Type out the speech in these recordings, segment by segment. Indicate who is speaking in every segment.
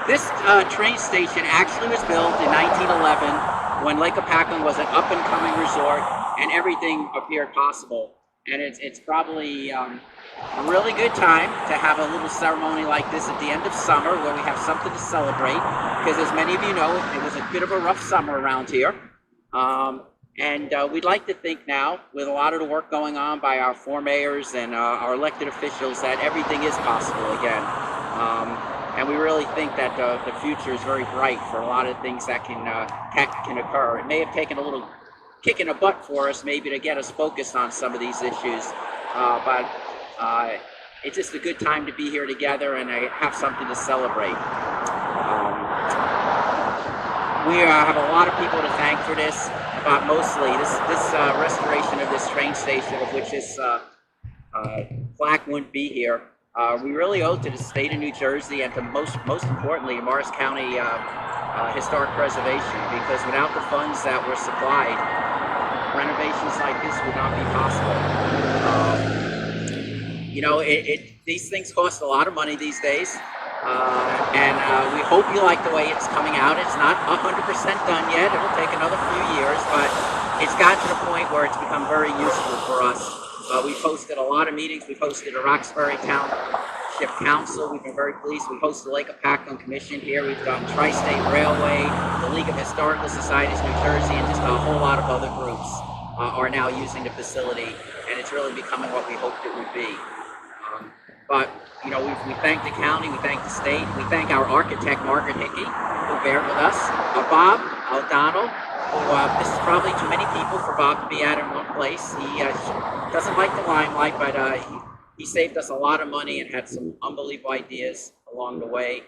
Speaker 1: This train station actually was built in 1911 when Lake Hopatcong was an up-and-coming resort and everything appeared possible. And it's probably a really good time to have a little ceremony like this at the end of summer where we have something to celebrate, because as many of you know, it was a bit of a rough summer around here. And we'd like to think now, with a lot of the work going on by our four mayors and our elected officials, that everything is possible again. And we really think that the future is very bright for a lot of things that can occur. It may have taken a little kick in the butt for us, maybe, to get us focused on some of these issues, but it's just a good time to be here together and have something to celebrate. We have a lot of people to thank for this, but mostly this restoration of this train station, of which this plaque wouldn't be here. We really owe to the state of New Jersey and to most importantly Morris County Historic Preservation, because without the funds that were supplied, renovations like this would not be possible. You know, these things cost a lot of money these days, and we hope you like the way it's coming out. It's not 100% done yet. It'll take another few years, but it's gotten to the point where it's become very useful for us. We've hosted a lot of meetings. We've hosted a Roxbury Township Council. We've been very pleased. We've hosted the Lake Hopatcong Commission here. We've done Tri-State Railway, the League of Historical Societies New Jersey, and just a whole lot of other groups are now using the facility, and it's really becoming what we hoped it would be. But, you know, we thank the county, we thank the state, we thank our architect, Margaret Hickey, who bared with us, Bob O'Donnell, who this is probably too many people for Bob to be at in one place. He doesn't like the limelight, but he saved us a lot of money and had some unbelievable ideas along the way.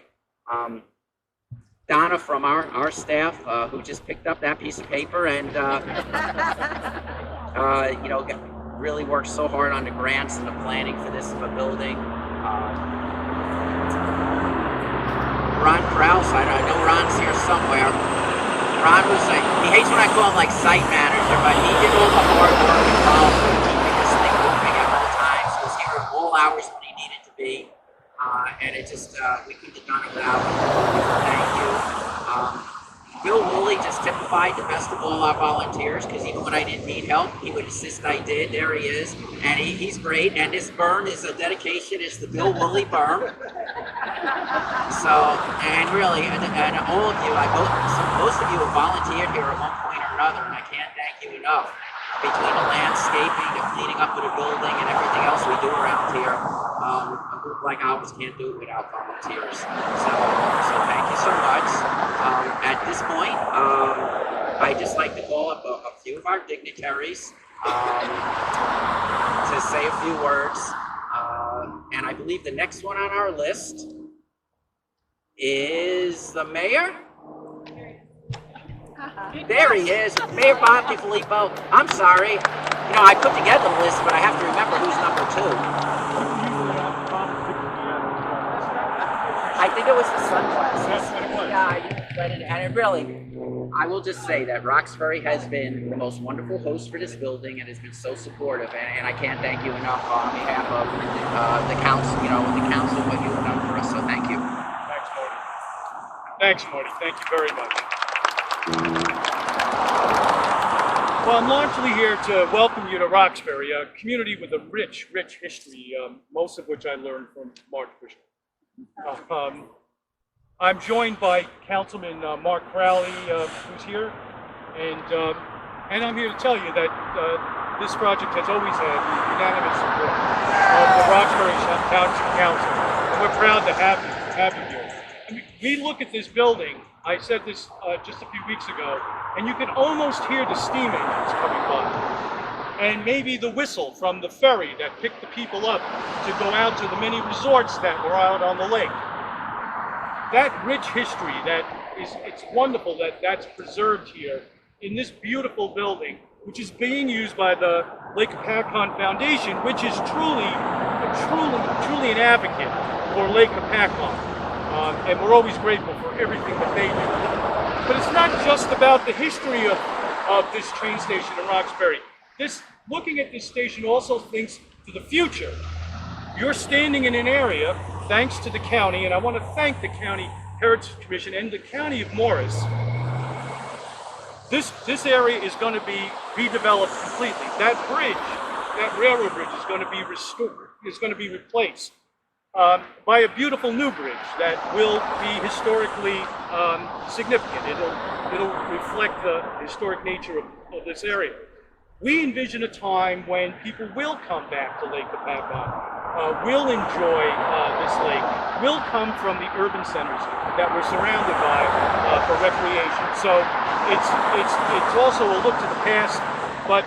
Speaker 1: Donna from our staff, who just picked up that piece of paper and, you know, really worked so hard on the grants and the planning for this building. Ron Krause, I know Ron's here somewhere. Ron was he hates when I call him like site manager, but he did all the hard work involved with keeping this thing moving at all times. He was here at all hours when he needed to be, and it just we couldn't have done it without him. So thank you. Bill Woolley just typified the best of all our volunteers, because even when I didn't need help, he would insist I did. There he is, and he's great. And this burn is a dedication. It's the Bill Woolley burn. So, and really, and all of you, most of you have volunteered here at one point or another, and I can't thank you enough. Between the landscaping, the cleaning up of the building, and everything else we do around here, a group like ours can't do it without volunteers. So thank you so much. At this point, I'd just like to call up a few of our dignitaries to say a few words. And I believe the next one on our list is the mayor. There he is, Mayor Bob DiFilippo. I'm sorry. You know, I put together the list, but I have to remember who's number 2. I think it was the sunglasses. Yeah, and it really, I will just say that Roxbury has been the most wonderful host for this building and has been so supportive, and I can't thank you enough on behalf of the council, you know, the council, what you have done for us, so thank you.
Speaker 2: Thanks, Marty. Thanks, Marty. Thank you very much. Well, I'm largely here to welcome you to Roxbury, a community with a rich, rich history, most of which I learned from Mark Fisher. I'm joined by Councilman Mark Crowley, who's here, and I'm here to tell you that this project has always had the unanimous support of the Roxbury Township Council, and we're proud to have you here. I mean, we look at this building. I said this just a few weeks ago, and you can almost hear the steam engines coming by, and maybe the whistle from the ferry that picked the people up to go out to the many resorts that were out on the lake. That rich history, it's wonderful that that's preserved here in this beautiful building, which is being used by the Lake Hopatcong Foundation, which is truly an advocate for Lake Hopatcong. And we're always grateful for everything that they do. But it's not just about the history of this train station in Roxbury. Looking at this station also thinks to the future. You're standing in an area, thanks to the county, and I want to thank the county Heritage Commission and the County of Morris, this area is going to be redeveloped completely. That bridge, that railroad bridge, is going to be restored, is going to be replaced by a beautiful new bridge that will be historically significant. It'll reflect the historic nature of this area. We envision a time when people will come back to Lake Hopatcong, will enjoy this lake, will come from the urban centers that we're surrounded by for recreation. So it's also a look to the past, but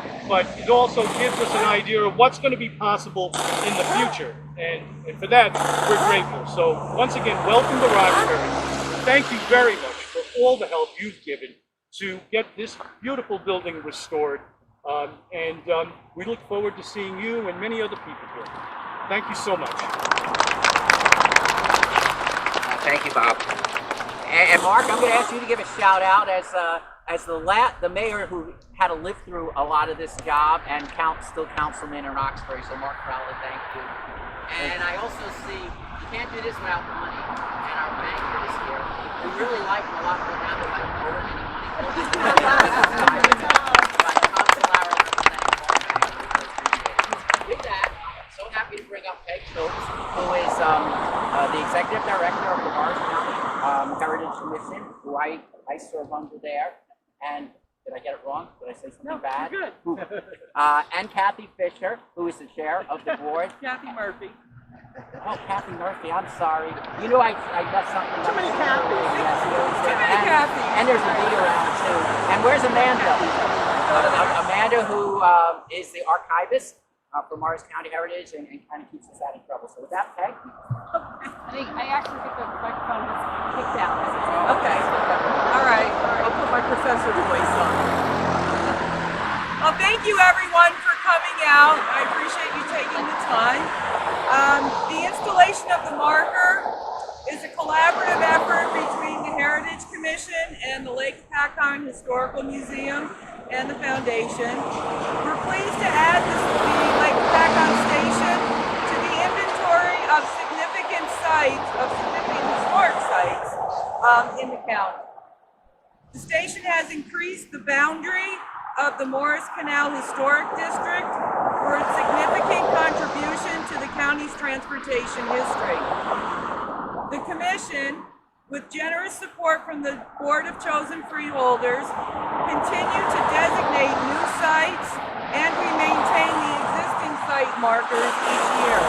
Speaker 2: it also gives us an idea of what's going to be possible in the future. And for that, we're grateful. So once again, welcome to Roxbury. Thank you very much for all the help you've given to get this beautiful building restored. We look forward to seeing you and many other people here. Thank you so much.
Speaker 1: Thank you, Bob. And Mark, I'm going to ask you to give a shout out as the mayor who had to live through a lot of this job and still councilman in Roxbury. So Mark Crowley, thank you. And I also see you can't do this without the money. And our banker is here. We really like him a lot more now that I don't owe him any money. With that, I'm so happy to bring up Peg Schultz, who is the executive director of the Morris County Heritage Commission, who I serve under there. And did I get it wrong? Did I say something bad?
Speaker 3: Good.
Speaker 1: And Kathy Fisher, who is the chair of the board.
Speaker 3: Kathy Murphy.
Speaker 1: Oh, Kathy Murphy, I'm sorry. You know I got something.
Speaker 3: Too many Kathys.
Speaker 1: Yes,
Speaker 3: Too many Kathys.
Speaker 1: And there's a bee around too. And where's Amanda? Amanda, who is the archivist for Morris County Heritage and kind of keeps us out of trouble. So with that, Peg?
Speaker 4: I actually think the microphone was kicked out.
Speaker 3: Okay. All right. I'll put my professor's voice on. Well, thank you everyone for coming out. I appreciate you taking the time. The installation of the marker is a collaborative effort between the Heritage Commission and the Lake Hopatcong Historical Museum and the Foundation. We're pleased to add the Lake Hopatcong Station to the inventory of significant historic sites in the county. The station has increased the boundary of the Morris Canal Historic District for its significant contribution to the county's transportation history. The Commission, with generous support from the Board of Chosen Freeholders, continue to designate new sites, and we maintain the existing site markers each year.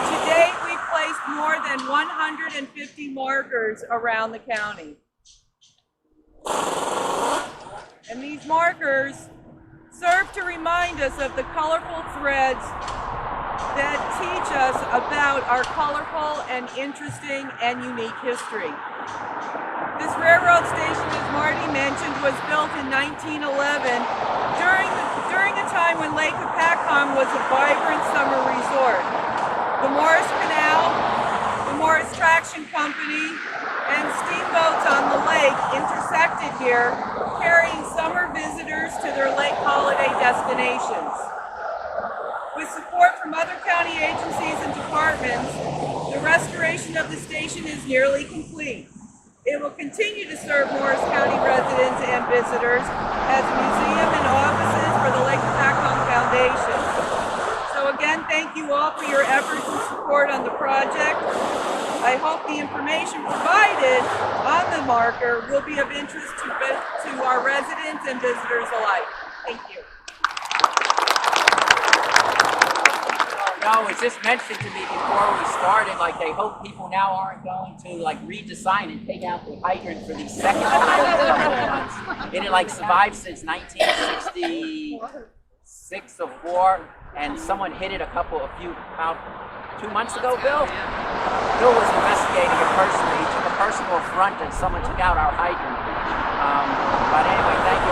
Speaker 3: To date, we've placed more than 150 markers around the county. And these markers serve to remind us of the colorful threads that teach us about our colorful and interesting and unique history. This railroad station, as Marty mentioned, was built in 1911 during a time when Lake Hopatcong was a vibrant summer resort. The Morris Canal, the Morris Traction Company, and steamboats on the lake intersected here, carrying summer visitors to their lake holiday destinations. With support from other county agencies and departments, the restoration of the station is nearly complete. It will continue to serve Morris County residents and visitors as a museum and offices for the Lake Hopatcong Foundation. So again, thank you all for your efforts and support on the project. I hope the information provided on the marker will be of interest to our residents and visitors alike. Thank you.
Speaker 1: No, it was just mentioned to me before we started, like they hope people now aren't going to like read the sign and take out the hydrant for these second months. It had like survived since 1966 or 4, and someone hit it about 2 months ago, Bill? Bill was investigating it personally. He took a personal affront and someone took out our hydrant. But anyway, thank you.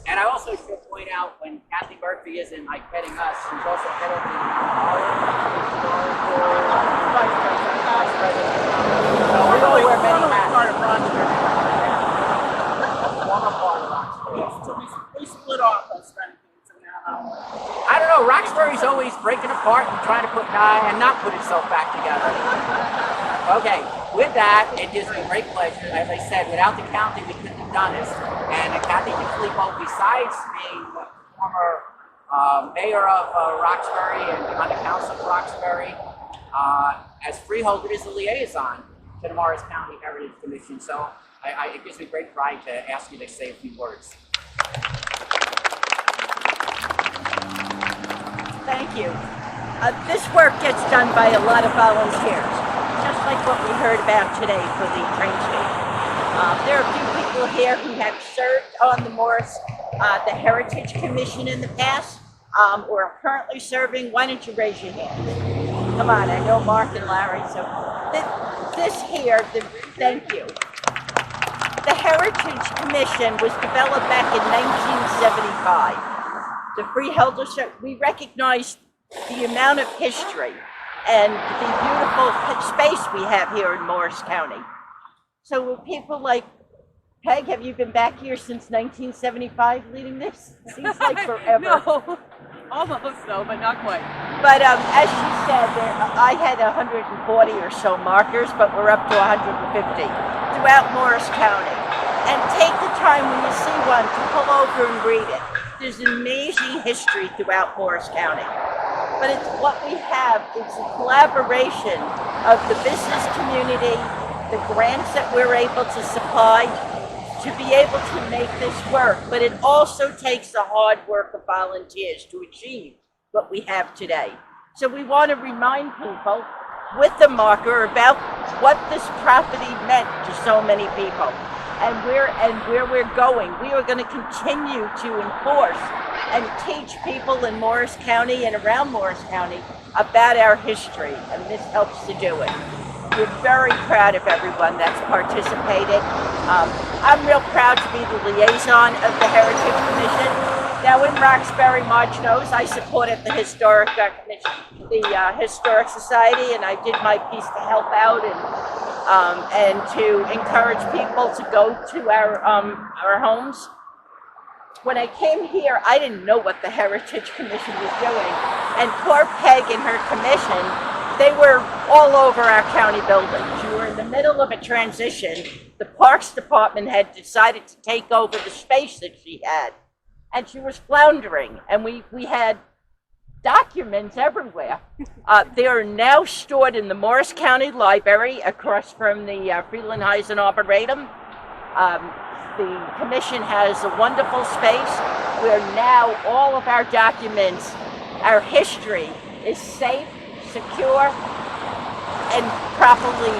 Speaker 1: And I also should point out when Kathy Murphy isn't like heading us, she's also head of the vice president. So we really wear many hats. Former part of Roxbury.
Speaker 3: So we split off us.
Speaker 1: I don't know, Roxbury Roxbury's always breaking apart and trying to not put itself back together. Okay, with that, it gives me great pleasure. As I said, without the county, we couldn't have done this. And Kathy DeFilippo, besides being former mayor of Roxbury and on the council of Roxbury, as freeholder is the liaison to the Morris County Heritage Commission. So it gives me great pride to ask you to say a few words.
Speaker 5: Thank you. This work gets done by a lot of volunteers, just like what we heard about today for the train station. There are a few people here who have served on the Morris, the Heritage Commission in the past, or are currently serving. Why don't you raise your hand? Come on, I know Mark and Larry, so thank you. The Heritage Commission was developed back in 1975. The freeholder, we recognize the amount of history and the beautiful space we have here in Morris County. So people like, Peg, have you been back here since 1975 leading this? Seems like forever.
Speaker 3: No, almost though, but not quite.
Speaker 5: But as she said, I had 140 or so markers, but we're up to 150 throughout Morris County. And take the time when you see one to pull over and read it. There's amazing history throughout Morris County. But it's what we have, it's a collaboration of the business community, the grants that we're able to supply to be able to make this work. But it also takes the hard work of volunteers to achieve what we have today. So we want to remind people with the marker about what this property meant to so many people. And where we're going. We are going to continue to enforce and teach people in Morris County and around Morris County about our history, and this helps to do it. We're very proud of everyone that's participated. I'm real proud to be the liaison of the Heritage Commission. Now in Roxbury, Marge knows I supported the Historic Commission, the Historic Society, and I did my piece to help out and to encourage people to go to our homes. When I came here, I didn't know what the Heritage Commission was doing. And poor Peg and her commission, they were all over our county buildings. You were in the middle of a transition. The Parks Department had decided to take over the space that she had. And she was floundering. And we had documents everywhere. They are now stored in the Morris County Library across from the Freelandhuisen Arboretum. The commission has a wonderful space where now all of our documents, our history is safe, secure, and properly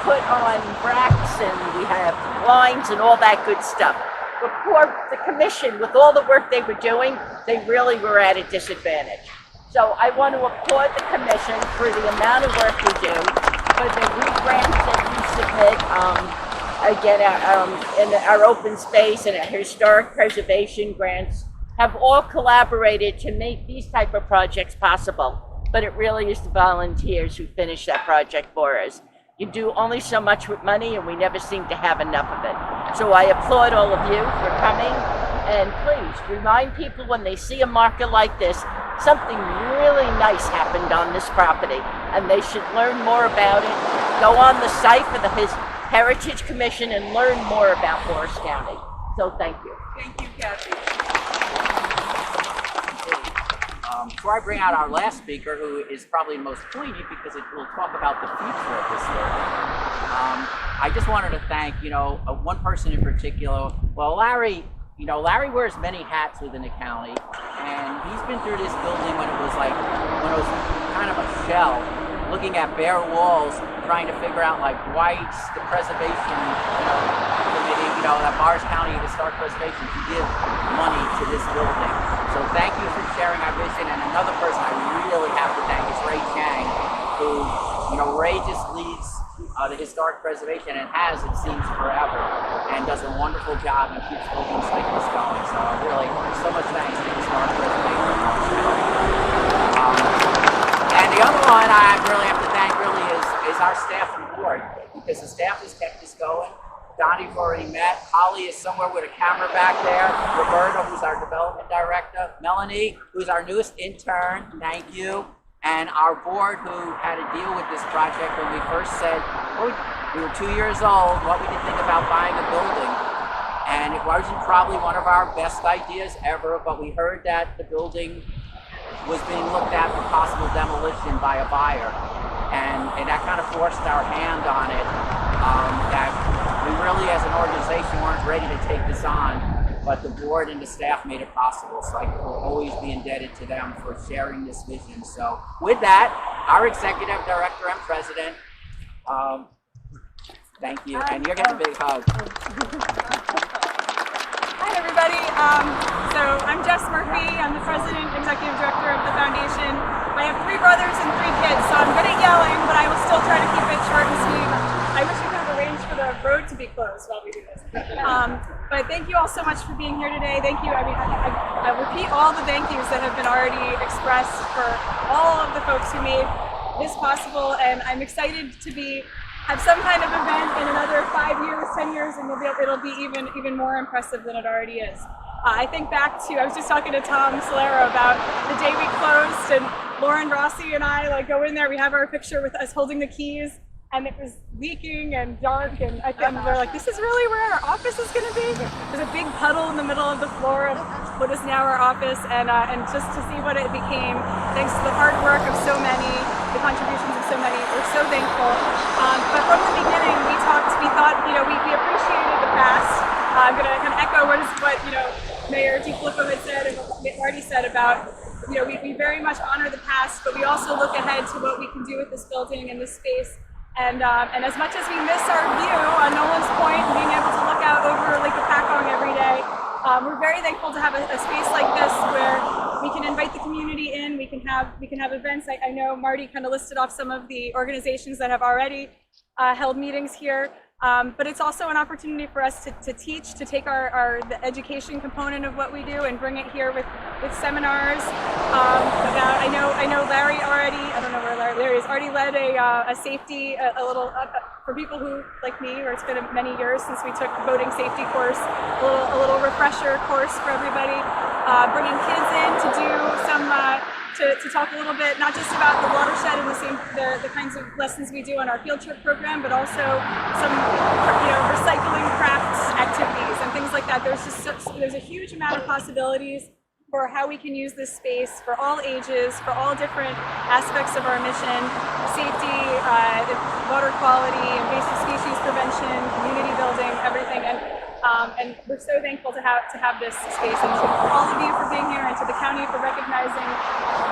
Speaker 5: put on racks, and we have lines and all that good stuff. But for the commission, with all the work they were doing, they really were at a disadvantage. So I want to applaud the commission for the amount of work we do, for the grants that you submit, again, in our open space and our historic preservation grants have all collaborated to make these type of projects possible. But it really is the volunteers who finish that project for us. You do only so much with money, and we never seem to have enough of it. So I applaud all of you for coming, and please remind people when they see a marker like this, something really nice happened on this property, and they should learn more about it. Go on the site for the Heritage Commission and learn more about Morris County. So thank you.
Speaker 3: Thank you, Kathy.
Speaker 1: Before I bring out our last speaker, who is probably the most poignant because it will talk about the future of this building, I just wanted to thank, one person in particular. Well, Larry wears many hats within the county, and he's been through this building when it was kind of a shell, looking at bare walls, trying to figure out why the preservation, committee, that Morris County Historic Preservation to give money to this building. So thank you for sharing our vision. And another person I really have to thank is Ray Chang, who, Ray just leads the historic preservation and has, it seems, forever, and does a wonderful job and keeps buildings like this going. So really, so much thanks to the historic preservation. And the other one I really have to thank is our staff and board, because the staff has kept this going. Donnie, you've already met. Holly is somewhere with a camera back there. Roberta, who's our development director. Melanie, who's our newest intern. Thank you. And our board, who had to deal with this project when we first said, oh, we were 2 years old, what would you think about buying a building? And it wasn't probably one of our best ideas ever, but we heard that the building was being looked at for possible demolition by a buyer. And that kind of forced our hand on it, that we really as an organization weren't ready to take this on, but the board and the staff made it possible. So I will always be indebted to them for sharing this vision. So with that, our executive director and president, thank you, and you're getting a big hug.
Speaker 6: Hi everybody, so I'm Jess Murphy, I'm the president, executive director of the foundation. I have 3 brothers and 3 kids, so I'm good at yelling, but I will still try to keep it short and sweet. I wish we could have arranged for the road to be closed while we do this. But thank you all so much for being here today. Thank you. I mean, I repeat all the thank yous that have been already expressed for all of the folks who made this possible, and I'm excited to have some kind of event in another 5 years, 10 years, and it'll be even more impressive than it already is. I think back to, I was just talking to Tom Solero about the day we closed, and Lauren Rossi and I go in there, we have our picture with us holding the keys, and it was leaking and dark, and we're like, this is really where our office is going to be? There's a big puddle in the middle of the floor of what is now our office, and just to see what it became, thanks to the hard work of so many, the contributions of so many, we're so thankful. But from the beginning, we thought, we appreciated the past. I'm going to kind of echo what Mayor DiFilippo had said and what Marty said about, we very much honor the past, but we also look ahead to what we can do with this building and this space. And as much as we miss our view on Nolan's Point and being able to look out over Lake Hopatcong every day, we're very thankful to have a space like this where we can invite the community in. We can have events. I know Marty kind of listed off some of the organizations that have already held meetings here. But it's also an opportunity for us to teach, to take the education component of what we do and bring it here with seminars. I know Larry already, I don't know where Larry is, already led a safety, for people who, like me, where it's been many years since we took voting safety course, a little refresher course for everybody, bringing kids in to do some, to talk a little bit, not just about the watershed and the kinds of lessons we do on our field trip program, but also some recycling crafts activities and things like that. There's a huge amount of possibilities for how we can use this space for all ages, for all different aspects of our mission: safety, water quality, invasive species prevention, community building, everything. And we're so thankful to have this space, and to all of you for being here, and to the county for recognizing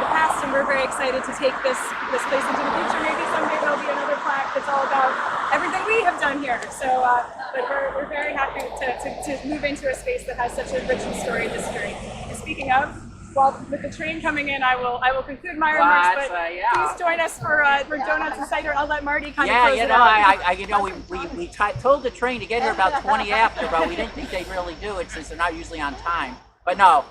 Speaker 6: the past. And we're very excited to take this place into the future. Maybe someday there'll be another plaque that's all about everything we have done here. So, but we're very happy to move into a space that has such a rich and storied history. And speaking of, well, with the train coming in, I will conclude my remarks. But please join us for donuts and cider. I'll let Marty kind of close it out.
Speaker 1: We told the train to get here about 20 after, but we didn't think they'd really do it since they're not usually on time. But no,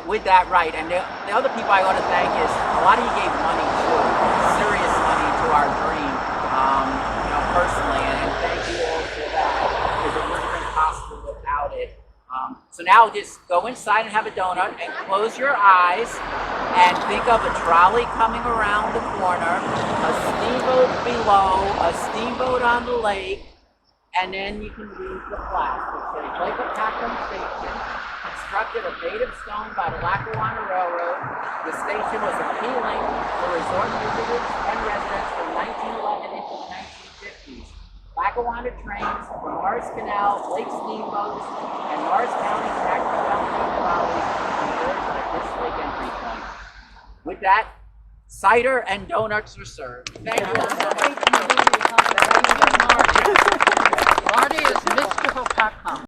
Speaker 1: with that, right. And the other people I want to thank is a lot of you gave money too, serious money to our dream, personally, and thank you all for that, because it wouldn't have been possible without it. So now just go inside and have a donut and close your eyes and think of a trolley coming around the corner, a steamboat below, a steamboat on the lake, and then you can read the plaque that says Hopatcong Station, constructed of native stone by the Lackawanna Railroad. The station was appealing for resort visitors and residents from 1911 into the 1950s. Lackawanna trains, the Morris Canal, Lake steamboats, and Morris County Factory Company trolleys converged at this lake entry point. With that, cider and donuts are served. Thank you all so much.
Speaker 7: Marty is Mr. Hopatcong.